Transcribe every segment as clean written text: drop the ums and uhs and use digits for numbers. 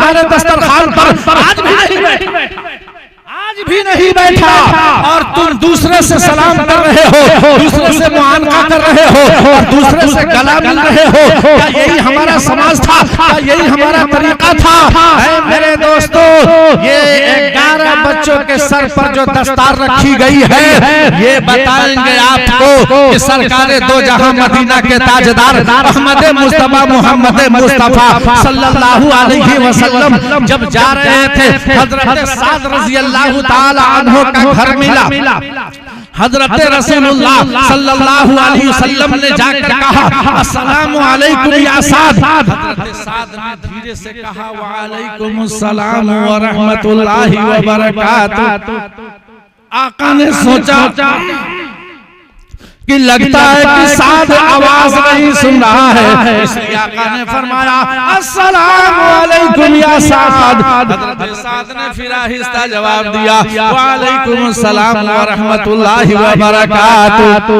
तुम्हारे दस्तरखान पर आज भी नहीं बैठा, आज भी नहीं बैठा, और तुम दूसरे से सलाम कर रहे हो, दूसरे से मुआनका कर रहे हो, और दूसरे से गला मिल रहे हो। क्या यही हमारा समाज था? क्या यही हमारा तरीका था? है मेरे दोस्तों, ये 11 बच्चों के सर पर जो दस्तार रखी गई है, ये बताएंगे आपको कि सरकारे दो जहां मदीना के ताजदार अहमद मुस्तफा मोहम्मद मुस्तफा सल्लल्लाहु अलैहि वसल्लम जब जा रहे थे, हजरत साद रज़ी अल्लाहु ताला अन्हु का घर मिला। हजरत रसूलुल्लाह सल्लल्लाहु अलैहि वसल्लम ने जाकर कहा अस्सलामु अलैकुम या साद। हजरत साद ने धीरे से कहा व अलैकुमुस सलाम व रहमतुल्लाहि व बरकातुहू। आका ने सोचा कि लगता है कि साद आवाज नहीं सुन रहा है, इसलिए आका ने फरमाया अस्सलामु अलैकुम या साद। हजरत साद ने फिर आहिस्ता जवाब दिया व अलैकुमुस सलाम व रहमतुल्लाहि व बरकातुहू।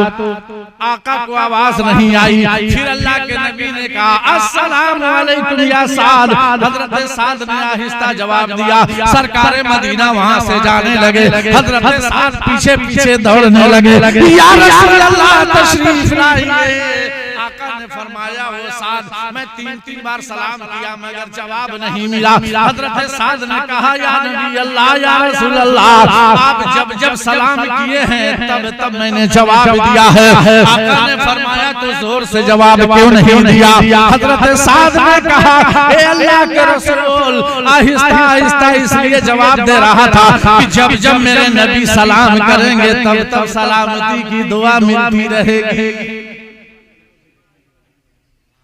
आका को आवाज नहीं आई, फिर अल्लाह के नबी ने कहा अस्सलामु अलैकुम या साद। हजरत साद ने आहिस्ता जवाब दिया। सरकारे मदीना वहां से जाने लगे, हजरत साद पीछे पीछे दौड़ने लगे, या रसूल अल्लाह तशरीफ लाइए। आका ने फरमाया वो साद, मैं 3 बार सलाम किया मगर जवाब नहीं मिला। हजरत साद ने कहा या नबी अल्लाह या रसूल अल्लाह, आप जब जब सलाम किए हैं तब तब मैंने जवाब दिया है। आका ने फरमाया तो जोर से जवाब क्यों नहीं दिया? हजरत साद ने कहा ए अल्लाह के रसूल, आहिस्ता आहिस्ता इसलिए जवाब दे रहा था कि जब जब मेरे नबी सलाम करेंगे तब तब सलामती की दुआ मिलती रहेगी।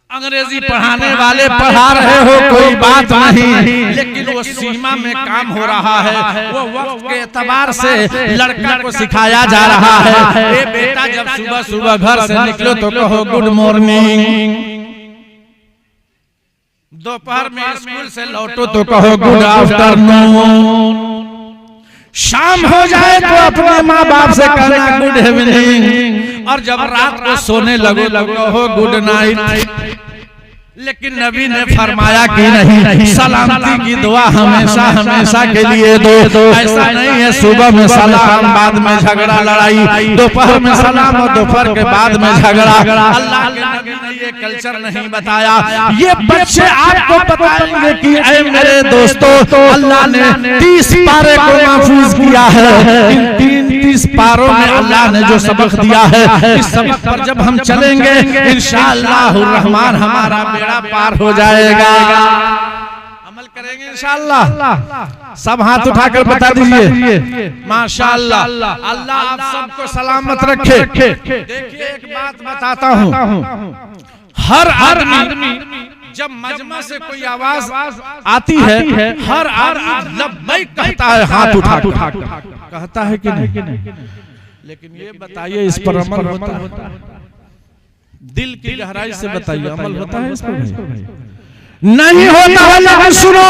अंग्रेजी पढ़ाने वाले पढ़ा रहे हो कोई बात नहीं, लेकिन वो सीमा में काम हो रहा है। वो वक्त के एतबार से लड़का को सिखाया जा रहा है। ए बेटा, जब सुबह सुबह घर से निकलो तो कहो गुड मॉर्निंग, दोपहर में स्कूल से लौटो तो कहो गुड आफ्टरनून, शाम हो जाए तो अपने माँ बाप से कहना गुड इवनिंग, और जब रात को सोने लगो कहो गुड नाइट। लेकिन नबी ने फरमाया कि नहीं, सलामती की दुआ हमेशा हमेशा के लिए दो। ऐसा नहीं है सुबह में सलाम बाद में झगड़ा लड़ाई, दोपहर में सलाम और दोपहर के बाद में झगड़ा। अल्लाह के नबी ने ये कल्चर नहीं बताया। ये बच्चे आपको बताएंगे कि ऐ मेरे दोस्तों, अल्लाह ने 30 पारे को महफूज किया है। इन 30 पारों में अल्लाह ने जो सबक दिया है, इस सबक पर जब हम चलेंगे इंशाअल्लाह रहमान हमारा बेड़ा पार हो जाएगा। अमल करेंगे इंशाअल्लाह। सब हाथ उठाकर बता दीजिए माशाअल्लाह। अल्लाह आप सबको सलामत रखे। देखिए एक बात बताता हूँ, हर आदमी जब मजमा से कोई आवाज आती है, हर आदमी लब्बैक कहता है, हाथ उठा कहता है कि नहीं? लेकिन ये बताइए इस पर अमल होता है? दिल की गहराई से बताइए, अमल होता है इस पर? नहीं होता है। लेकिन सुनो,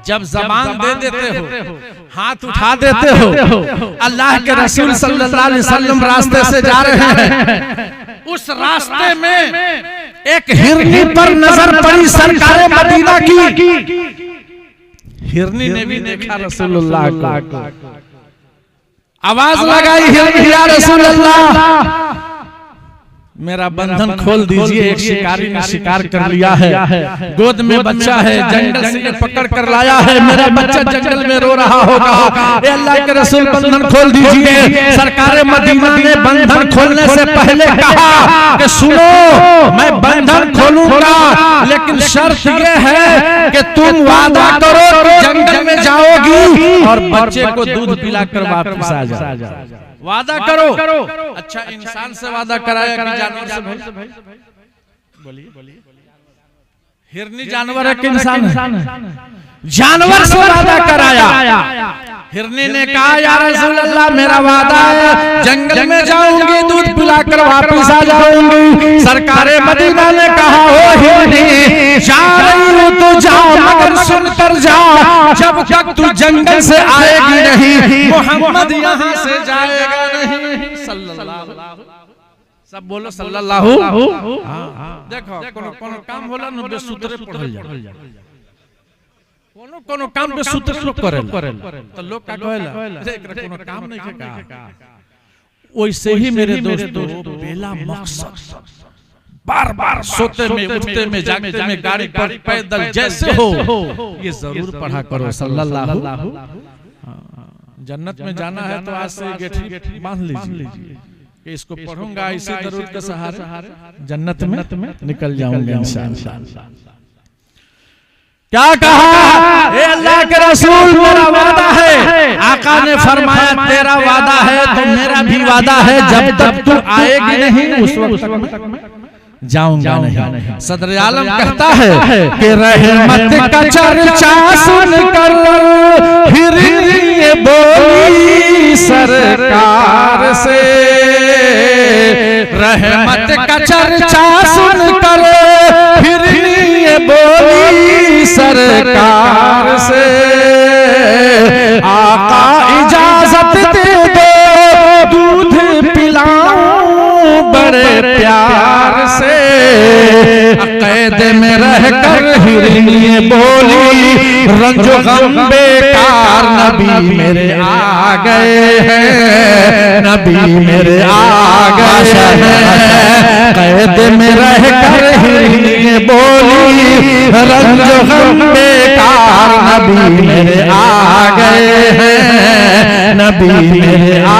जब जबान दे देते हो, हाथ उठा देते हो, अल्लाह के रसूल सल्लल्लाहु अलैहि वसल्लम रास्ते से जा रहे हैं, उस रास्ते में एक हिरनी पर नजर पड़ी सरकारे मदीना की। हिरनी ने भी देखा रसूलुल्लाह को, आवाज लगाई हिरनी या रसूलुल्लाह मेरा बंधन खोल दीजिए। एक शिकारी ने शिकार कर लिया है, गोद में बच्चा है, जंगल से पकड़ कर लाया है, मेरा बच्चा जंगल में रो रहा होगा। ए अल्लाह के रसूल बंधन खोल दीजिए। सरकारे मदीना ने बंधन खोलने से पहले कहा कि सुनो, मैं बंधन खोलूंगा, लेकिन शर्त ये है कि तुम वादा करो कि जंगल में जाओगी और बच्चे को दूध पिलाकर वापस आ जाओ। वादा करो। अच्छा, इंसान से वादा कराया कि जानवर से? भाई बोलिए, हिरनी जानवर है कि इंसान है? जानवर से वादा कराया। हिरनी ने कहा या रसूल अल्लाह मेरा वादा है, जंगल में जाऊंगी, दूध पिलाकर वापस आ जाऊंगी। सरकारे मदीना ने कहा ओ हिरनी, जा रही हो तो जाओ, मगर सुनकर जाओ, जब तक तू जंगल से आएगी नहीं, मोहम्मद यहाँ से जाएगा नहीं। सल्लल्लाहु, सब बोलो सल्लल्लाहु। देखो कोनो काम होला न बेसूत्रे पढ़ल जा। कोनो कोनो काम पे सूत्र लोग करेल तो लोग का कहला अरे एकरा कोनो काम नहीं के का। वैसे ही मेरे दोस्तों बेला मकसद बार-बार सोते में उठते में जागते में गाड़ी पर पैदल जैसे हो ये जरूर पढ़ा करो सल्लल्लाहु। जन्नत में जाना है तो आज से गेठरी बांध लीजिए कि इसको पढ़ूंगा इसी दरूद के सहारे जन्नत में निकल जाऊंगा इंशाअल्लाह। क्या कहा ए अल्लाह के रसूल मेरा वादा है, आका ने फरमाया तेरा वादा है तो मेरा भी वादा है, जब तक तू आएगी नहीं उस वक्त तक मैं जाऊंगा नहीं। सदर आलम कहता है कि रहमत का चर्चा सुनकर फिर ये बोली सरकार से, रहमत का चर्चा सुनकर फिर ये बोली सरकार से, आका इजाजत दे दो दूध पिलाऊं बड़े प्यार से, कैद में रहकर हिरनिए बोली रंजो गम बेकार, नबी मेरे आ गए हैं, नबी मेरे आ गए हैं, कैद में रहकर हिरनिए बोली रंजो गम बेकार, नबी मेरे आ गए हैं, नबी मेरे आ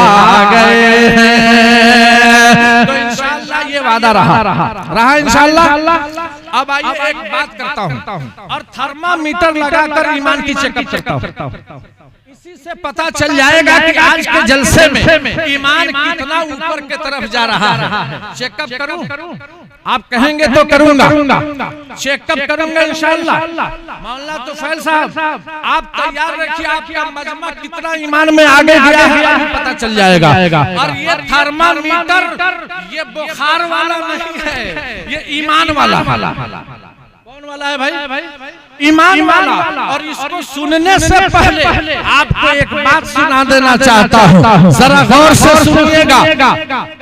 गए हैं। तो इंशाअल्लाह ये वादा रहा इंशाअल्लाह। अब आइए एक बात करता हूं और थर्मामीटर लगाकर ईमान की चेकअप करता हूं, इसी से पता चल जाएगा कि आज के जलसे में ईमान कितना ऊपर की तरफ जा रहा है। चेकअप करूं? आप कहेंगे तो करूंगा, चेकअप करूंगा इंशाअल्लाह। मौलाना तुफैल साहब आप तैयार रखिए, आपका मजमा कितना ईमान में आगे गया है पता चल जाएगा। और ये थर्मामीटर ये बुखार वाला नहीं है, ये ईमान वाला। कौन वाला है भाई? ईमान वाला। और इसको सुनने से पहले आपको एक बात सुना देना चाहता हूँ, जरा गौर से सुनिएगा।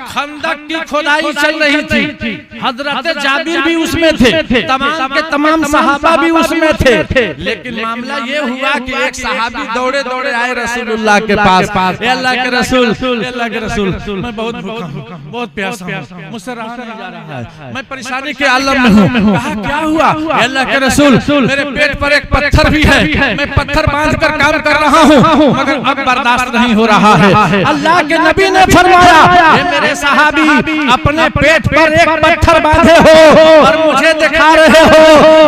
खंदक की खुदाई चल रही थी, हजरत जाबिर भी उसमें थे, तमाम के तमाम सहाबा भी उसमें थे, लेकिन मामला ये हुआ कि एक सहाबी दौड़े दौड़े आए रसूलुल्लाह के पास, अल्लाह के रसूल, अल्लाह के रसूल मैं बहुत भूखा हूँ, बहुत प्यासा हूँ, मुझसे रहा नहीं जा रहा है, मैं परेशानी के आलम में हूँ। कहा क्या हुआ? अल्लाह के रसूल मेरे पेट पर एक पत्थर भी है, मैं पत्थर बांध कर काम कर रहा हूँ मगर अब बर्दाश्त नहीं हो रहा है। अल्लाह के नबी ने फरमाया मेरे सहाबी अपने पेट पर एक पत्थर बांधे हो और मुझे दिखा रहे हो,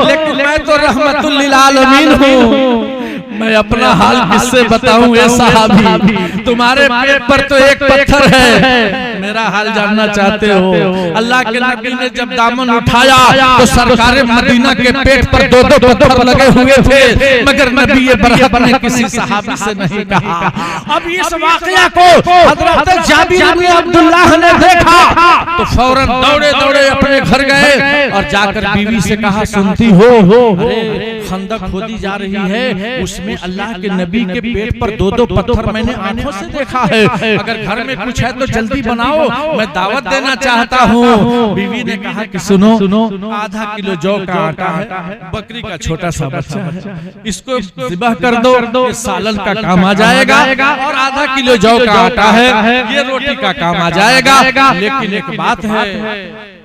लेकिन मैं तो रहमतुल लिल आलमीन हूँ, मैं अपना हाल किससे बताऊं ए सहाबी, तुम्हारे पेट पर तो एक पत्थर है, मेरा हाल जानना चाहते हो? अल्लाह के नबी ने जब दामन उठाया तो सरकार मदीना के पेट पर दो दो पत्थर लगे हुए थे, मगर नबी ये बरहक ने किसी सहाबी से नहीं कहा। अब इस वाकया को हजरत जाबिर इब्न अब्दुल्लाह ने देखा तो फौरन दौड़े दौड़े अपने घर गए और जाकर बीवी से कहा सुनती हो खंदक खोदी जा रही है, उसमें अल्लाह के नबी के पेट पर दो दो पत्थर मैंने आंखों से देखा है, अगर घर में कुछ है तो जल्दी बनाओ, मैं दावत देना चाहता हूँ। बीवी ने कहा कि सुनो, आधा किलो जौ का आटा है, बकरी का छोटा सा बच्चा है, इसको ज़िबह कर दो, ये सालन का काम आ जाएगा, और आधा किलो जौ का आटा है, ये रोटी का काम आ जाएगा। लेकिन एक बात है,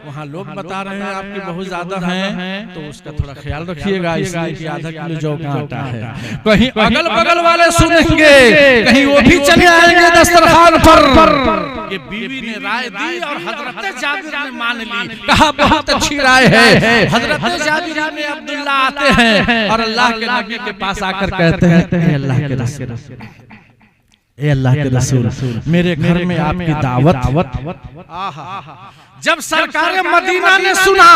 वहाँ लोग बता रहे हैं आपकी बहुत ज्यादा हैं, तो उसका थोड़ा ख्याल रखिएगा, इसलिए कि आधा किलो जौ का आटा है। कहीं अगल बगल वाले सुनेंगे, कहीं वो भी चले आएंगे दस्तरखान पर। ये बीवी ने राय दी और हजरत जाबिर ने मान ली, कहा बहुत अच्छी राय है। हजरत जाबिर ने अब्दुल्लाह आते हैं और अल्लाह के नबी के पास आकर कहते हैं अल्लाह के रसूल, ए अल्लाह के रसूल मेरे घर में आपकी दावत। जब सरकार मदीना ने सुना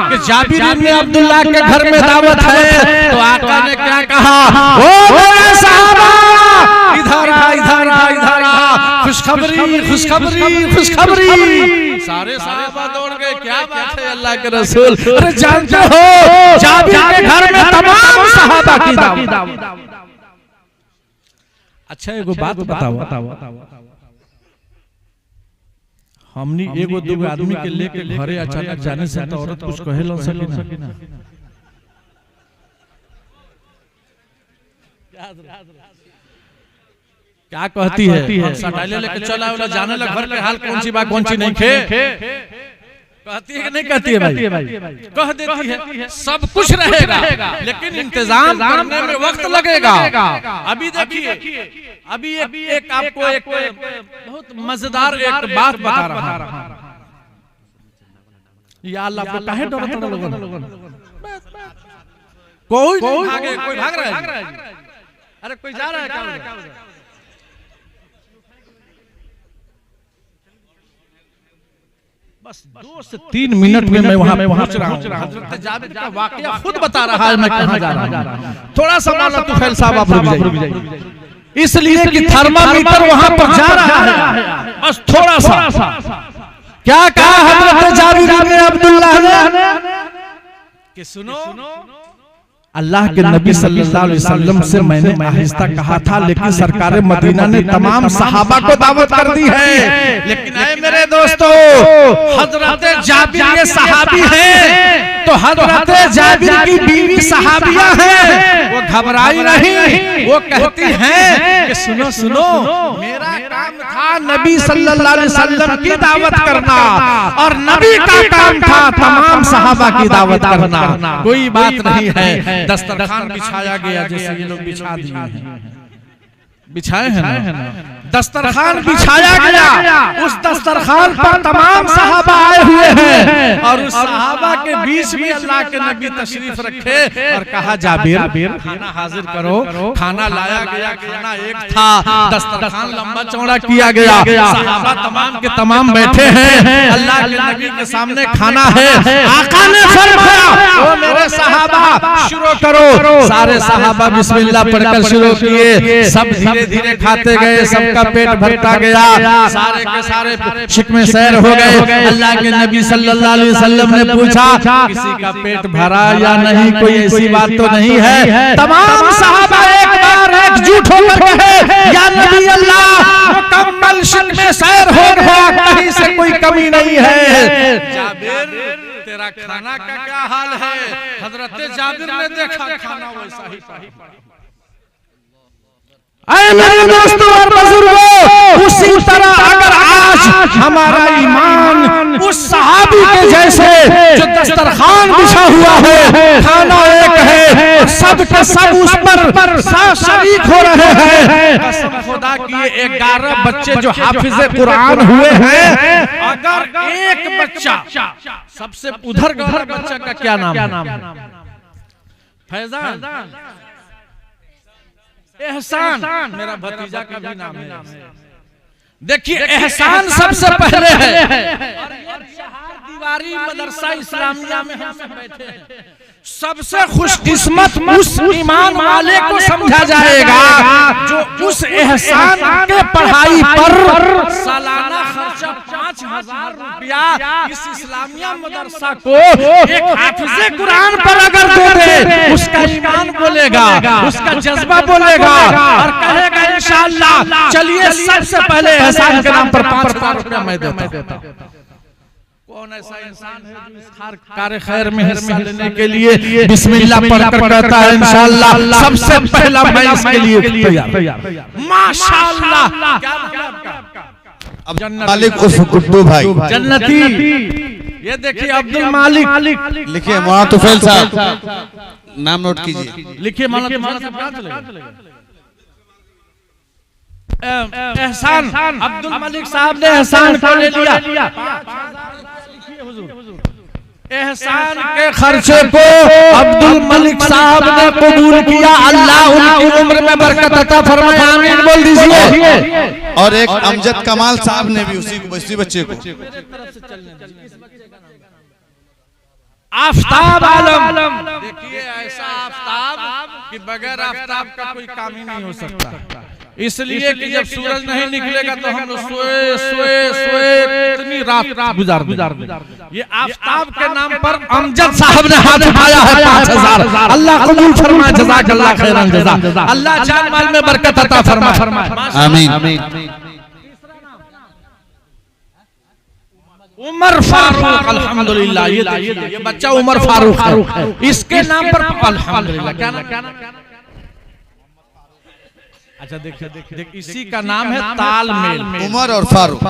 कि जाबिर इब्न अब्दुल्लाह के घर में दावत है तो आका ने क्या कहा, ओ मेरे सहाबा इधर आ, इधर आ, इधर आ, खुशखबरी खुशखबरी खुशखबरी। सारे सहाबा दौड़ गए, क्या बात है अल्लाह के रसूल, अरे जानते हो जाबिर के घर में तमाम सहाबा की दावत। अच्छा एगो बात बताओ, हमनी एगो दूगो आदमी के लेके घरे अचानक जाने से तो औरत कुछ कहे लो सके ना? क्या कहती है सटाइले लेके चला वाला जाने लग घर के हाल कौन सी बात कौन सी नहीं खे कहती है कि नहीं कहती है भाई कह देती है सब कुछ रहेगा लेकिन इंतजाम करने में वक्त लगेगा। अभी देखिए अभी एक आपको एक बहुत मजेदार एक बात बता रहा हूं। या अल्लाह को काहे डरत लोगन कोई भाग रहा है अरे कोई जा रहा है क्या बस 2 से 3 मिनट में मैं वहां पहुंच रहा हूं। हजरत जाबिर का वाकया खुद बता रहा है मैं कहां जा रहा हूं। थोड़ा सा मौला तुफैल साहब आप रुक जाइए इसलिए कि थर्मामीटर वहां पर जा रहा है बस थोड़ा सा। क्या कहा हजरत जाबिर इब्न अब्दुल्लाह ने कि सुनो अल्लाह के नबी सल्लल्लाहु अलैहि वसल्लम से मैंने आहिस्ता कहा था लेकिन सरकार मदीना ने तमाम सहाबा को दावत कर दी है। लेकिन ऐ मेरे दोस्तों हजरत जाबिर ये सहाबी हैं तो हजरत जाबिर की बीवी सहाबिया हैं। वो घबराई नहीं वो कहती हैं कि सुनो सुनो मेरा काम था नबी सल्लल्लाहु अलैहि वसल्लम की दावत करना और नबी का काम था तमाम सहाबा की दावत करना। कोई बात नहीं है। दस्तरखान बिछाया गया जैसे ये लोग बिछा दिए हैं बिछाए हैं ना दस्तरखान बिछाया गया। उस दस्तरखान पर तमाम सहाबा आए हुए हैं और उस सहाबा के बीच में अल्लाह के नबी तशरीफ रखे और कहा जाबिर खाना हाजिर करो। खाना लाया गया खाना एक था दस्तरखान लंबा चौड़ा किया गया सहाबा तमाम के तमाम बैठे हैं अल्लाह के नबी के सामने खाना है। आका ने फरमाया ओ मेरे सहाबा शुरू करो। सारे सहाबा बिस्मिल्लाह पढ़कर शुरू किए। सब धीरे धीरे खाते गए सबका पेट भरता गया सारे के सारे शिकमे सैर हो गए। अल्लाह के नबी सल्लल्लाहु अलैहि वसल्लम ने पूछा किसी का पेट भरा या नहीं कोई ऐसी बात तो नहीं है। तमाम सहाबा एक बार एकजुट होकर कहे या नबी अल्लाह मुकम्मल शिकमे सैर हो गया कहीं से कोई कमी नहीं है। जाबिर तेरा खाना का क्या हाल है। हजरत जाबिर ने देखा खाना वैसा ही ऐ मेरे दोस्तों और बुजुर्गों उसी तरह अगर आज हमारा ईमान उस सहाबी के जैसे जो दस्तरखान बिछा हुआ है खाना एक है सब के सब उस पर शरीक हो रहे हैं। कसम खुदा की 11 बच्चे जो हाफिज़े कुरान हुए हैं अगर एक बच्चा सबसे उधर बच्चा का क्या नाम है फैजान एहसान मेरा भतीजा का भी नाम है। देखिए एहसान सबसे पहले है और दीवारी मदरसा इस्लामिया में हम सब बैठे हैं। सबसे खुशकिस्मत उस ईमान वाले को समझा जाएगा जो उस एहसान के पढ़ाई पर सालाना खर्चा 5000 रुपया इस इस्लामिया मदरसा को एक हाफिज़े कुरान पर अगर दे दे उसका ईमान बोलेगा उसका जज्बा बोलेगा और कहेगा इंशाअल्लाह चलिए सबसे पहले एहसान के नाम पर 5000 रुपया मैं देता हूं। कौन ऐसा इंसान है जो इस कार्य खैर में हिस्सा लेने के लिए बिस्मिल्लाह पढ़कर कहता है इंशाअल्लाह सबसे पहला मैं इसके लिए तैयार माशाअल्लाह। क्या नाम है आपका? अब मालिक उर्फ गुड्डू भाई जन्नती। ये देखिए अब्दुल मालिक लिखिए मौलाना तुफैल साहब नाम नोट कीजिए। लिखिए मौलाना साहब कहां चले गए? एहसान अब्दुल मलिक साहब ने एहसान को ले लिया। एहसान के खर्चे को अब्दुल मलिक साहब ने कबूल किया। अल्लाह उनकी उम्र में बरकत अता फरमाए आमीन बोल दीजिए। और एक अमजद कमाल साहब ने भी उसी बच्चे को आफ्ताब आलम। देखिए ऐसा आफ्ताब कि बगैर आफ्ताब का कोई काम ही नहीं हो सकता। इसलिए कि जब सूरज नहीं निकलेगा तो हम लोग सोए इतनी रात गुजार दें। ये आफ्ताब के नाम पर अमजद साहब ने हाथ उठाया है 5000। अल्लाह कबूल फरमाए जज़ाकल्लाह खैरन जज़ा। अल्लाह जान माल में बरकत अता फरमाए आमीन। उमर फारूक अल्हम्दुलिल्लाह। ये बच्चा उमर फारूक है इसके नाम पर अल्हम्दुलिल्लाह। क्या नाम अच्छा देखिए इसी का नाम है तालमेल। उमर और फारूक,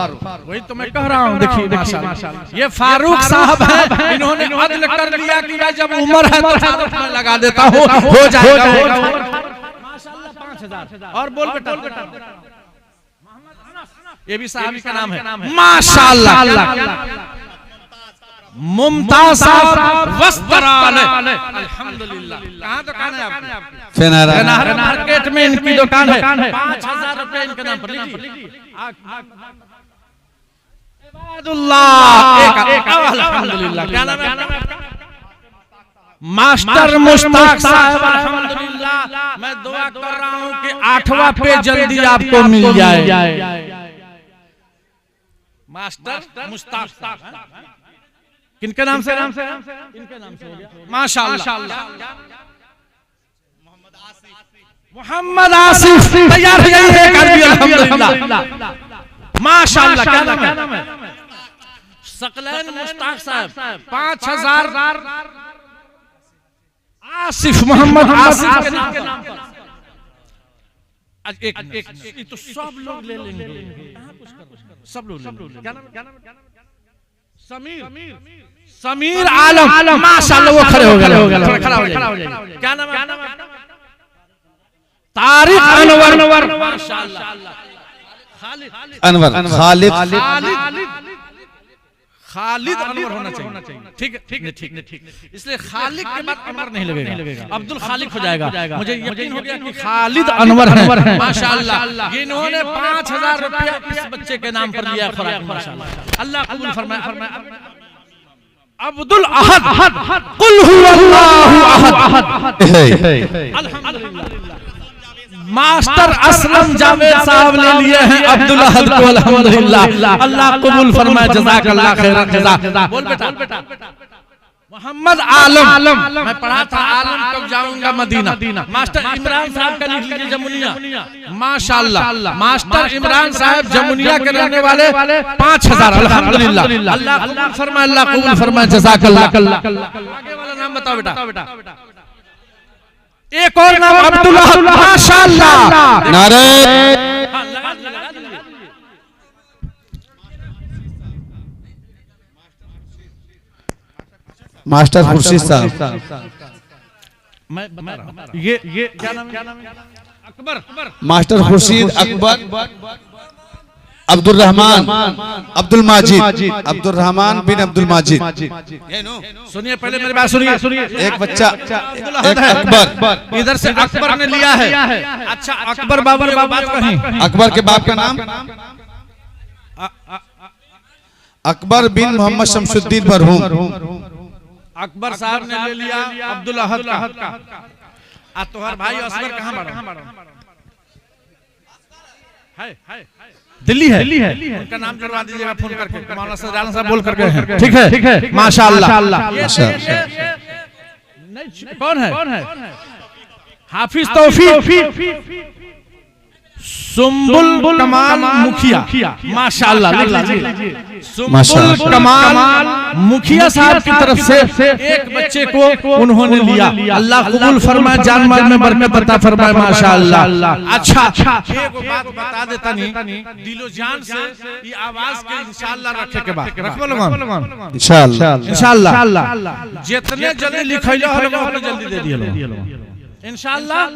वही तो मैं कह रहा हूँ। देखिए माशाल्लाह ये फारूक साहब है, इन्होंने अदल कर लिया कि जब उमर है तो फारूक में लगा देता हूँ, हो जाएगा माशाल्लाह 5000। और बोल बेटा, ये भी साहब का नाम है माशाल्लाह। मुमताज साहब वस्त्राल, अल्हम्दुलिल्लाह। कहाँ दुकान है आपकी? फेनारा मार्केट में इनकी दुकान है। 5000 रुपए इनके नाम पर लिखिए। अल्हम्दुलिल्लाह। क्या नाम है आपका? मास्टर मुश्ताक साहब, अल्हम्दुलिल्लाह। मैं दुआ कर रहा हूँ कि 8वां पेज जल्दी आपको मिल जाए। मास्टर मुश्ताक साहब किनके नाम से? इनके नाम से हो गया माशाअल्लाह। मोहम्मद आसिफ तैयार हो जाइए अल्हम्दुलिल्लाह माशाअल्लाह। क्या नाम है? सकलैन मुश्ताक साहब 5000 आसिफ, मोहम्मद आसिफ के नाम पर। एक तो सब लोग ले लेंगे, सब लोग क्या नाम? समीर आलम माशाअल्लाह। वो खड़े हो गए, खड़ा हो जाइए। क्या नाम है? तारिक अनवर माशाअल्लाह। खालिद अनवर होना चाहिए। ठीक है। इसलिए खालिद के बाद अनवर नहीं लगेगा, अब्दुल खालिक हो जाएगा। मुझे यकीन हो गया कि खालिद अनवर है माशाअल्लाह। इन्होंने 5000 रुपया इस बच्चे के नाम पर लिया खुराक माशाअल्लाह। अल्लाह कबूल फरमाए। अब्दुल अहद कुल हुवल्लाहु अहद, अल्हम्दुलिल्लाह। मास्टर असलम जावेद साहब ले लिए हैं अब्दुल अहद को, अल्हम्दुलिल्लाह। अल्लाह कबूल फरमाए, जज़ाकल्लाह खैरन जज़ा। बोल बेटा। मोहम्मद आलम, मैं पढ़ा था आलम कब जाऊंगा मदीना। मास्टर इमरान साहब का लिख लीजिए जमुनिया माशाअल्लाह। मास्टर इमरान साहब जमुनिया के रहने वाले 5000, अल्हम्दुलिल्लाह। अल्लाह कबूल फरमाए, अल्लाह कबूल फरमाए, जज़ाकल्लाह। आगे वाला नाम बताओ बेटा। एक और नाम अब्दुल अहद माशाअल्लाह। नारे मास्टर खुर्शीद साहब, मैं बता रहा हूं। ये क्या नाम है? अकबर। मास्टर खुर्शीद अकबर, अब्दुल रहमान, अब्दुल माजिद, अब्दुल रहमान बिन अब्दुल माजिद। सुनिए पहले मेरी बात सुनिए। एक बच्चा अकबर, इधर से अकबर ने लिया है। अच्छा अकबर बाबर बात कहीं? अकबर के बाप का नाम अकबर बिन मोहम्मद शमसुद्दीन मरहूम। अकबर साहब ने ले लिया अब्दुल अहद का। तोहर भाई असगर कहाँ है? दिल्ली है। उनका नाम जुड़वा दीजिएगा फोन करके, मौलाना सजाना साहब बोल करके। ठीक है माशाअल्लाह। कौन है? हाफिज तौफीक सुम्बुल कमाल मुखिया माशाअल्लाह। लिख लीजिए सुम्बुल कमाल मुखिया साहब की तरफ से एक बच्चे को उन्होंने लिया। अल्लाह कबूल फरमाए, जान माल में बरकत अता फरमाए माशाअल्लाह। अच्छा एक बात बता देता नहीं, दिलो जान से ये आवाज के इंशाअल्लाह रखे के बाद रखबो लोगन इंशाअल्लाह। जितने जल्दी लिखैलो हो उतने जल्दी दे दियो इंशाअल्लाह।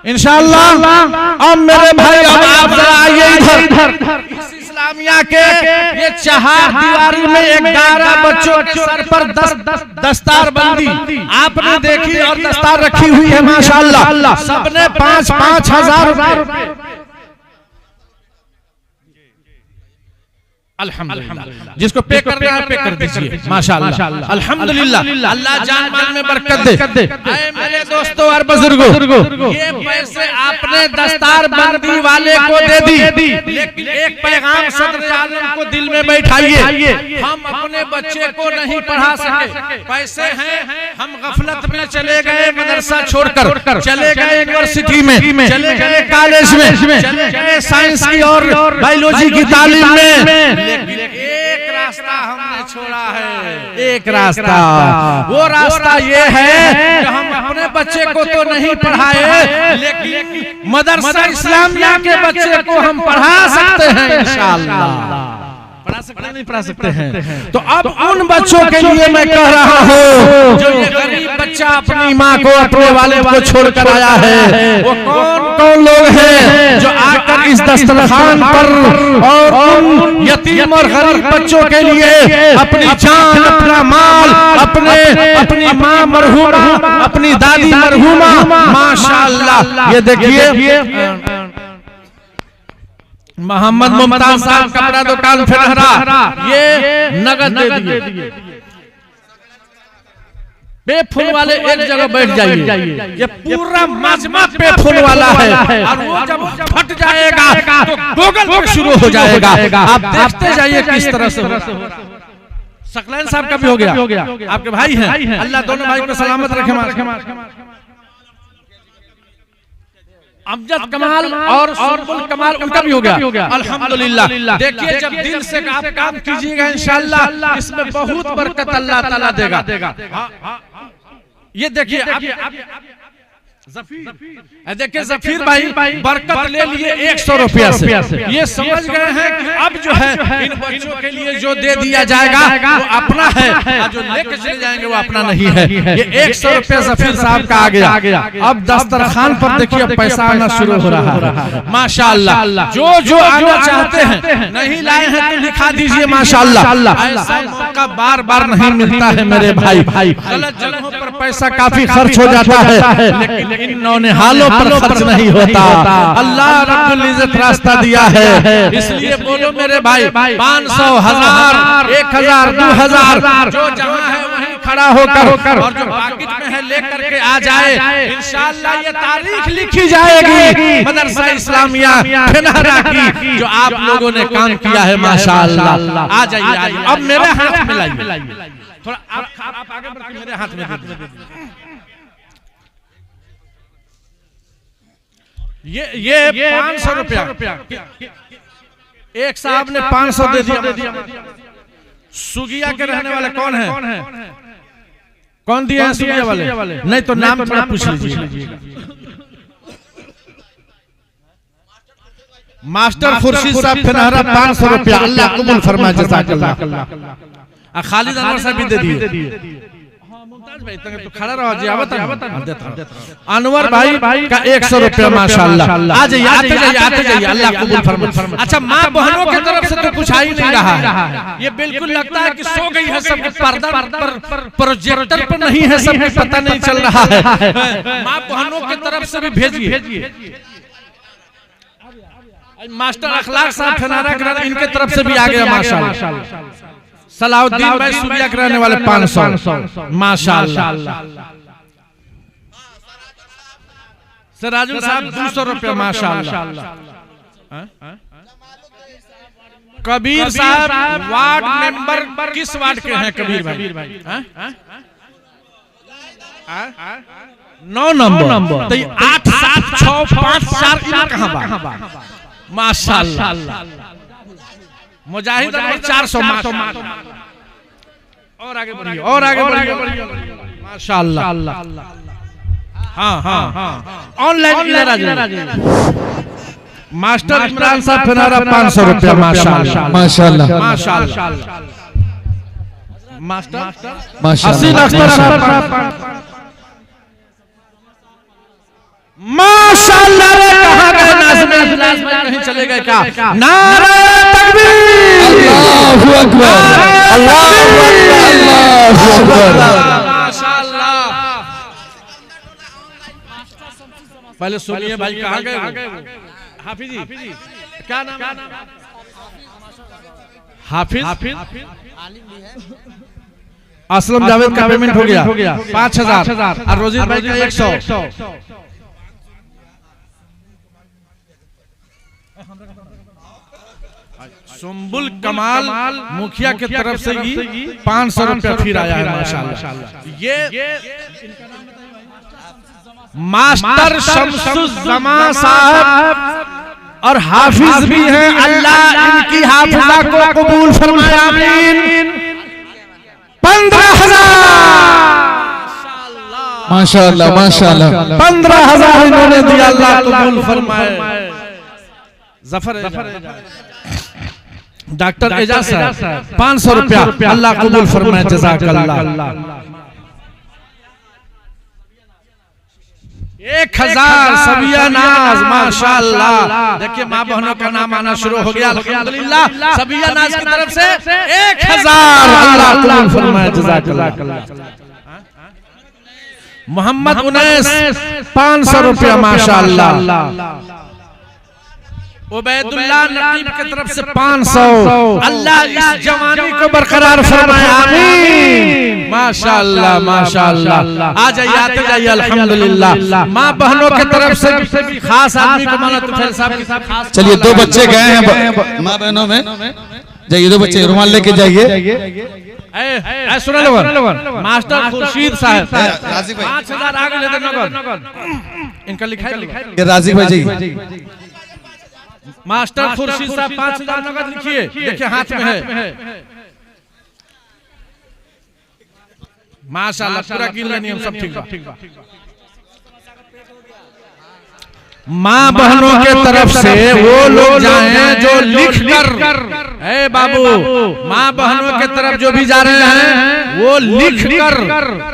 अब मेरे भाई अब आप जरा आइए इधर। इस इस्लामिया के ये चहार दीवारी में 11 बच्चों के सर पर 10 दस्तार बंदी आपने देखी और दस्तार रखी हुई है माशाअल्लाह। सबने 5-5 हजार रुपए अल्हम्दुलिल्लाह। जिसको पे करना है पे कर दीजिए माशाअल्लाह अल्हम्दुलिल्लाह। अल्लाह जान माल में बरकत दे। ऐ मेरे दोस्तों और बुजुर्गों, ये पैसे आपने दस्तार बंदी वाले को दे दी, लेकिन एक पैगाम सदर आलम को दिल में बैठाइए। हम अपने बच्चे को नहीं पढ़ा सके, पैसे हैं, हम गफलत में चले गए, मदरसा छोड़कर चले गए यूनिवर्सिटी में, चले गए कॉलेज में, चले गए साइंस की और बायोलॉजी की तालीम में, लेकिन एक रास्ता हमने छोड़ा है। एक रास्ता, वो रास्ता ये है कि हम अपने बच्चे को तो नहीं पढ़ाए, लेकिन मदरसा इस्लामिया के बच्चे को हम पढ़ा सकते हैं इंशाअल्लाह। पढ़ा सकते हैं, नहीं पढ़ा सकते हैं। तो अब उन बच्चों के लिए मैं कह रहा हूँ जो ये गरीब बच्चा अपनी माँ को, अपने वालिद को छोड़कर आया है, वो कौन कौन लोग हैं जो आकर इस दस्तरखान पर और उन यतीम और गरीब बच्चों के लिए अपनी जान, अपना माल, अपनी माँ मरहूमा, अपनी दादी मरहूमा, माशाअल्लाह। ये देखिए मोहम्मद मुमताज साहब कपड़ा दुकान फेनहरा, ये नगद दे दिए। बेफूल वाले एक जगह बैठ जाइए, ये पूरा मजमा बेफूल वाला है, और वो जब फट जाएगा तो गूगल पर शुरू हो जाएगा। आप देखते जाइए किस तरह से। सकलैन साहब का भी हो गया, आपके भाई हैं, अल्लाह दोनों भाई को सलामत रखे। अमजद कमाल और सुरबुल कमाल उनका भी हो गया, अल्हम्दुलिल्लाह। देखिए जब दिल से आप काम कीजिएगा इंशाअल्लाह इसमें बहुत बरकत अल्लाह ताला देगा। ये देखिए देखिए जफीर भाई बरकत ले लिए 100 रुपया से। ये समझ गए हैं कि अब जो है इन बच्चों के लिए जो दे दिया जाएगा वो अपना है, और जो लेके चले जाएंगे वो अपना नहीं है। ये 100 रुपया जफीर साहब का आ गया। अब दस्तरखान पर देखिए पैसा आना शुरू हो रहा है माशाअल्लाह। जो आना चाहते हैं, नहीं लाए हैं तो लिखा दीजिए माशाअल्लाह। ऐसा मौका बार बार नहीं मिलता है मेरे भाई। गलत जगहों पर पैसा काफी खर्च हो जाता है, लेकिन इन नौनिहालों पर खर्च नहीं होता। अल्लाह रब्बुल इज्जत रास्ता दिया है, इसलिए बोलो मेरे भाई 500, 1000, 1000, 2000 जो जहां है वहीं खड़ा होकर और जो पाकिट में है लेकर के आ जाए। इंशाअल्लाह ये तारीख लिखी जाएगी मदरसा इस्लामिया फेनहरा की, जो आप लोगों ने काम किया है माशाअल्लाह। आ जाइए, अब मेरे हाथ में लाइए थोड़ा, आप आगे बढ़ के मेरे हाथ में ये 500 रुपया एक साहब ने 500 दे दिया। सुगिया के रहने वाले कौन है? कौन दिया है सुगिया वाले? नहीं तो नाम थोड़ा पूछ लीजिए। मास्टर खुर्शीद साहब फेनहरा 500 रुपया, अल्लाह कबूल फरमाए, जज़ाकल्लाह। खालिद अनवर साहब भी दे दिए। मुमताज भाई तो खड़ा रहो जी, अनवर भाई का 100 रुपया माशाअल्लाह। आ जाइए, आते जाइए, अल्लाह कबूल फरमाए। अच्छा, माँ बहनों की तरफ से तो कुछ आ ही नहीं रहा है। ये बिल्कुल लगता है कि सो गई है, सबके पर्दा पर प्रोजेक्टर पर नहीं है, सबको पता नहीं चल रहा है। माँ बहनों की तरफ से भी भेजिए। मास्टर अखलाक साहब फेनहरा इनके तरफ से भी आ गया माशाअल्लाह। सलाउद्दीन भाई सुबिया के रहने वाले 500 माशाअल्लाह। सराजुल साहब 200 रुपया माशाअल्लाह। कबीर साहब वार्ड मेंबर, किस वार्ड के हैं कबीर भाई? 9 नंबर। तो 8, 7, 6, 5, 4 कहाँ बा माशाअल्लाह। मुजाहिद 400 और आगे बढ़िए माशाअल्लाह। हाँ ऑनलाइन मास्टर इमरान साहब फेनहरा 500 रुपया माशाअल्लाह। मास्टर हसीन अख्तर साहब माशाअल्लाह। कहाँ गए नाज़िम भाई, कहीं चले गए क्या? नारे तकबीर, अल्लाहु अकबर, अल्लाहु अकबर, अल्लाहु अकबर माशाअल्लाह। पहले सुनिए भाई, कहाँ गए? हाफिज जी, क्या नाम? हाफिज असलम जावेद का पेमेंट हो गया 5000 और रोजित भाई का 100। सुम्बुल कमाल मुखिया की तरफ से ही 500 रुपया फिर आया है माशाअल्लाह। ये मास्टर शमसुज़्ज़मा साहब और हाफिज भी हैं, अल्लाह इनकी हाफिजा को कबूल फरमाए, आमीन। 15,000 माशाअल्लाह माशाअल्लाह। 15,000 इन्होंने दिया, अल्लाह कबूल फरमाए। जफर डॉक्टर एजाज साहब 500 रुपया, अल्लाह कबूल फरमाए, जज़ाकल्लाह। 1000 सबिया नाज, माशाअल्लाह। देखिए माँ बहनों का नाम आना शुरू हो गया, अल्हम्दुलिल्लाह। सबिया नाज की तरफ से 1000, अल्लाह कबूल फरमाए, जज़ाकल्लाह। मोहम्मद उनैस 500 रुपया, माशाअल्लाह। उबैदुल्लाह नकीब की तरफ से 500, अल्लाह इस जवानी को बरकरार फरमाए, आमीन। माशाअल्लाह माशाअल्लाह। आ जाइए, आते जाइए, अल्हम्दुलिल्लाह। माँ बहनों की तरफ से खास आदमी को माना तुफैल साहब की खास। चलिए 2 बच्चे गए हैं माँ बहनों में, जाइए 2 बच्चे रुमाल लेके जाइए। सुना लो मास्टर खुर्शीद साहब राजी भाई 5000 आगे ले दे नगद, इनका लिखाई ये राजी भाई जी। मास्टर खुर्शीद साहब 5000 नगद लिखिए, देखिए हाथ में है। माशाअल्लाह, पूरा गिन लेनी हम सब ठीक बा। माँ बहनों के तरफ से वो लोग जाएं जो लिख कर, बाबू माँ बहनों के तरफ जो भी जा रहे हैं वो लिख कर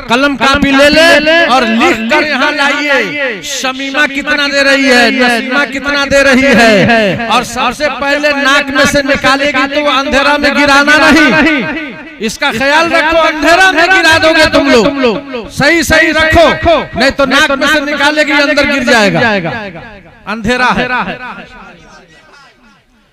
कलम कापी ले ले और लिख कर यहाँ लाइए। शमीमा कितना दे रही है, नसीमा कितना दे रही है, और सबसे पहले नाक में से निकालेगी तो अंधेरा में गिराना नहीं, इसका ख्याल रखो। अंधेरा में गिरा दोगे तुम लोग, सही सही रखो, नहीं तो नाक में से निकालेगी अंदर गिर जाएगा, अंधेरा है।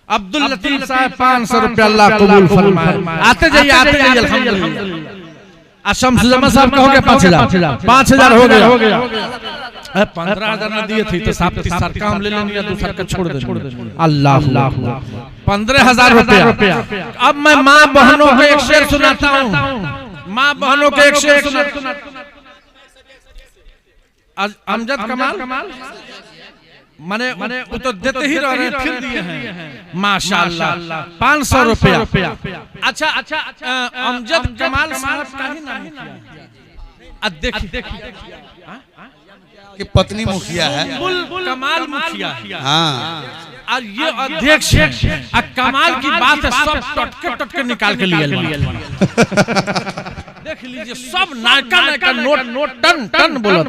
अब्दुल लतीफ साहब 500 रुपया, अल्लाह कबूल फरमाए। आते जाइए, आते जाइए, अल्हम्दुलिल्लाह। शम्स जमा साहब कहोगे 5000 हो गया। 15,000 न दिए थे तो साहब तीसरा काम ले लेंगे या दूसरा का छोड़ देंगे। अल्लाह 15,000 रुपया। अब मैं माँ बहनों को एक शेर सुनाता हूँ, माँ बहनों को एक शेर सुनाता हूँ। अमजद कमाल मने वो तो देते ही रह रहे हैं, फिर दिए हैं, माशाअल्लाह। 500 रुपया। अच्छा अमजद कमाल साहब का ही नाम किया। देखिए कि पत्नी मुखिया है, कमाल मुखिया। हाँ, और ये अध्यक्ष है। कमाल की बात है, सब टटके निकाल के लिए देख लीजिए, सब नायका नोट टन बोलत।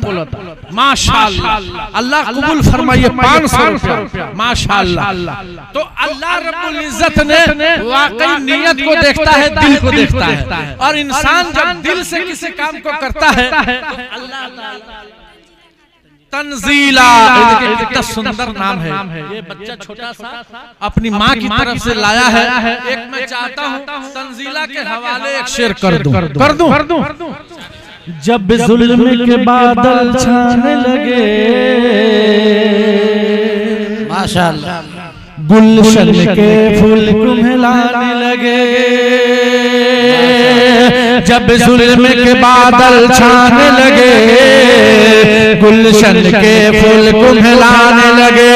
माशाअल्लाह, अल्लाह कबूल फरमाइए। 500 रुपया, माशाअल्लाह। तो अल्लाह रब्बुल इज्जत ने वाकई नियत को देखता है, दिल को देखता है, और इंसान जब दिल से किसी काम को करता है तो अल्लाह तंजीला, कितना सुंदर नाम है। ये बच्चा छोटा सा अपनी माँ की तरफ से लाया है। एक मैं चाहता हूँ तंजीला के हवाले एक शेर कर दूं। जब जुल्म के बादल छाने लगे, माशाअल्लाह, गुलशन के फूल कुम्हलाने लगे। जब जुल्म के बादल छाने लगे, गुलशन के फूल कुम्हलाने लगे।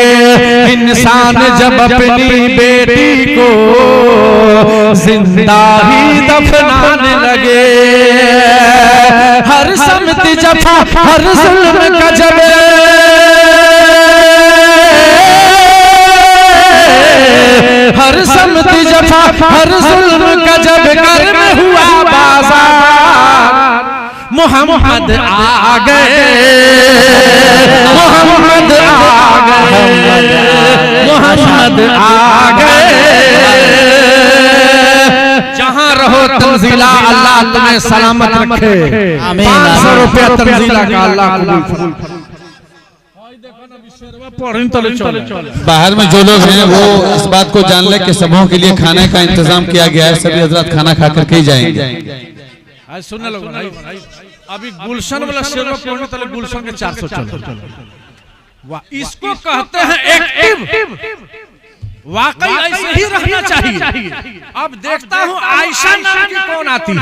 इंसान जब अपनी बेटी को जिंदा ही दफनाने लगे। हर समत जफा, हर जुल्म का जब, हर समत जफा, हर जुल्म का जब घर में हुआ बाजार, मोहम्मद आ गए, मोहम्मद आ गए, मोहम्मद आ गए। जहां रहो तंजीला, अल्लाह तुम्हें सलामत रखे। 500 रुपया तंजीला का, अल्लाह कबूल। बाहर में जो लोग हैं वो इस बात को जान ले कि सबों के लिए खाने का इंतजाम किया गया है, सभी हजरत खाना खा करके ही जाएंगे। सुन लो अभी गुलशन वाला शेर पढ़ने तले गुलशन के 400 चलो। वाह, इसको कहते हैं एक्टिव। वाकई ऐसे ही रहना चाहिए। अब देखता हूँ आयशा नाम की कौन आती।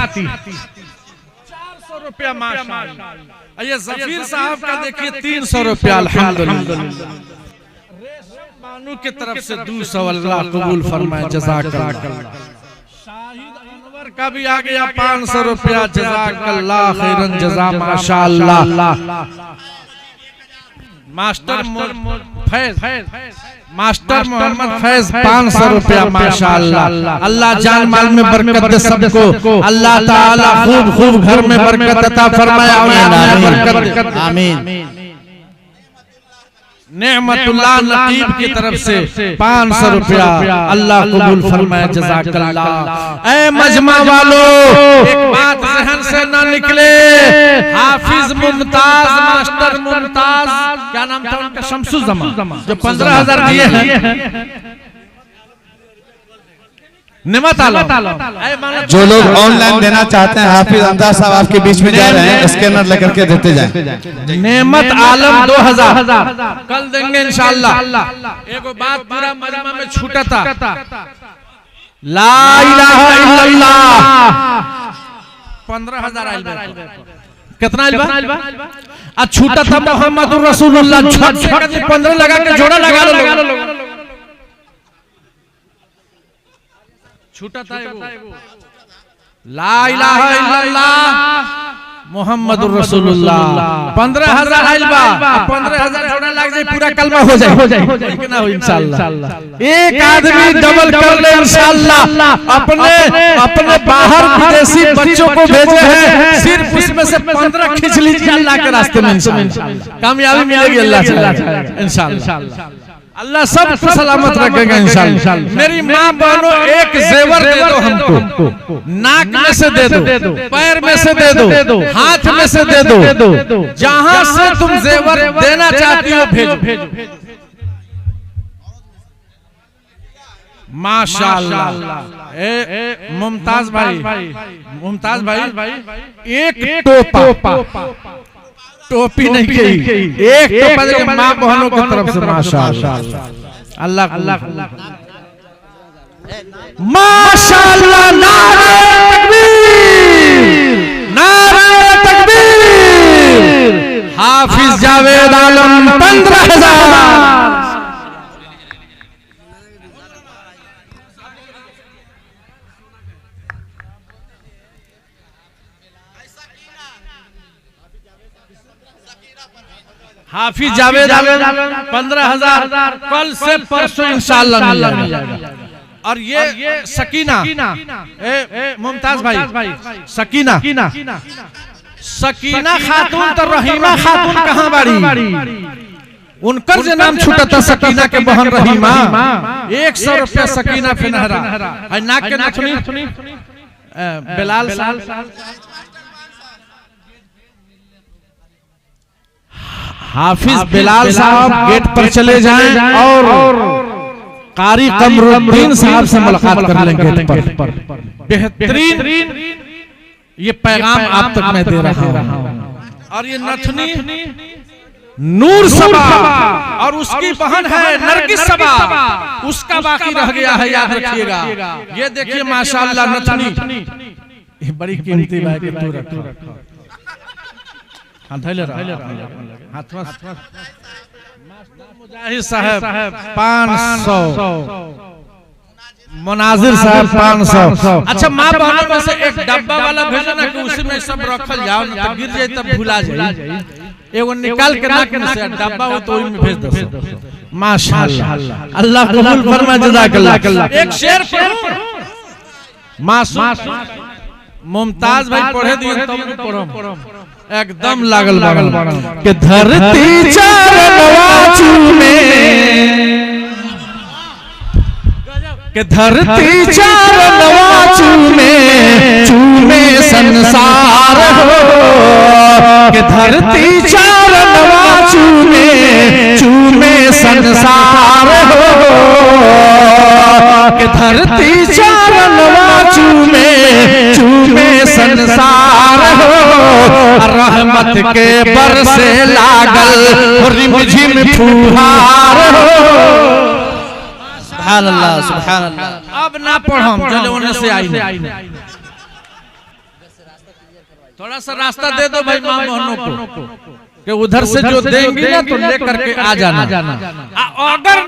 400 रुपया, माशाअल्लाह। ये जफीर साहब का देखिए 300 रुपया, अल्हम्दुलिल्लाह। बानू की तरफ से 200, अल्लाह कबूल फरमाए, जज़ाकल्लाह। शाहिद अनवर इनका भी आ गया 500 रुपया। जज़ाकल्लाह खैरन जज़ा माशाअल्लाह। मास्टर मोहम्मद फैज 500 रुपया माशाअल्लाह। अल्लाह जान माल में बरकत दे सबको। अल्लाह ताला खूब खूब घर में बरकत अता फरमाए। आमीन। नेमतुल्लाह नकीब की तरफ से 500 रुपया अल्लाह कबूल फरमाए। जज़ाकल्लाह। ऐ मजमा वालों, एक बात जहन से ना निकले। हाफिज मुमताज, मास्टर मुमताज, क्या नाम था उनका, शमसुज़्ज़मा, जो 15,000 दिए हैं निमत आलम। जो लोग ऑनलाइन देना चाहते हैं, हाफिज अंदाज साहब आपके बीच में जा रहे हैं, स्कैनर लेकर के देते जाएं। नेमत आलम 2000 कल देंगे इंशाअल्लाह। एक बात पूरा मजमा में छूटा था, ला इलाहा इल्लल्लाह 15,000 आइल बा। कितना आइल बा? आज छूटा था मोहम्मदुर रसूलुल्लाह। 15 लगा के जोड़ा लगा लो। छूटा था ला इलाहा इल्लल्लाह मुहम्मदुर रसूलुल्लाह। 15,000 आइल बा। 15,000 जोड़ा लग जाए, पूरा कलमा हो जाए। कितना हो इंशाअल्लाह। एक आदमी डबल कर ले इंशाअल्लाह। अपने बाहर विदेशी बच्चों को भेजे हैं, सिर्फ उसमें से 15 खींच लीजिए अल्लाह के रास्ते में इंशाअल्लाह। कामयाबी मिलेगी अल्लाह से इंशाअल्लाह। अल्लाह सबको सलामत रखेगा इंशाअल्लाह। मेरी माँ बहनों, एक जेवर दे दो हमको। नाक में से दे दो, पैर में से दे दो, हाथ में से दे दो। जहां से तुम जेवर देना चाहती हो भेजो। माशाअल्लाह। मुमताज भाई एक टोपा, टोपी नहीं कही, एक टोपा देके माँ बहनों की तरफ से माशाअल्लाह। अल्लाह माशाअल्लाह। नारे तकबीर, नारे तकबीर। हाफिज जावेद आलम 15,000। हाफिज जावेद 15,000 कल से परसों इंशाअल्लाह मिल जाएगा। और ये सकीना, मुमताज भाई, सकीना खातून तो रहीमा खातून कहाँ बाड़ी? उनकर जो नाम छूटा था सकीना के बहन रहीमा। 100 रुपया सकीना फिनहरा। नाक के नथुनी बिलाल साहब। हाफिज बिलाल साहब गेट पर चले जाएं और कारी कमरुद्दीन साहब से मुलाकात कर लेंगे गेट पर। बेहतरीन ये पैगाम आप तक मैं दे रहा हूं। और ये नथनी नूर सबा और उसकी बहन है नरगिस सबा, उसका बाकी रह गया है, याद रखिएगा। ये देखिए माशाअल्लाह नथनी, ये बड़ी कीमती बात है। तू रखो मुजाहिद साहब 500, मुनाजिर साहब 500। अच्छा माँ बहनों में से एक डब्बा वाला भेजो ना, कि उसी में सब रखल जाओ, ना तो गिर जाए तब भुला जाए। एगो निकाल के नाक में से डब्बा हो तो उसमें भेज दो। माशाअल्लाह, अल्लाह कबूल फरमाए। जज़ाकल्लाह। एक शेर मासूम मुमताज भाई पढ़े दिए तब पढ़ो। एकदम लागल के धरती चारनवा चूमे, के धरती चारनवा चूमे, चूमे संसार हो। के धरती चारनवा चूमे, चूमे संसार हो। के धरती चारनवा चूमे, चूमे संसार हो। रहमत के बरसे लागल रिमझिम फुहार हो। सुभान अल्लाह, सुभान अल्लाह। अब ना पढ़म, चलो उन्हें से आई नहीं। थोड़ा सा रास्ता दे दो भाई माँ बहनों को, कि उधर से जो देंगी ना तो लेकर के आ जाना। अगर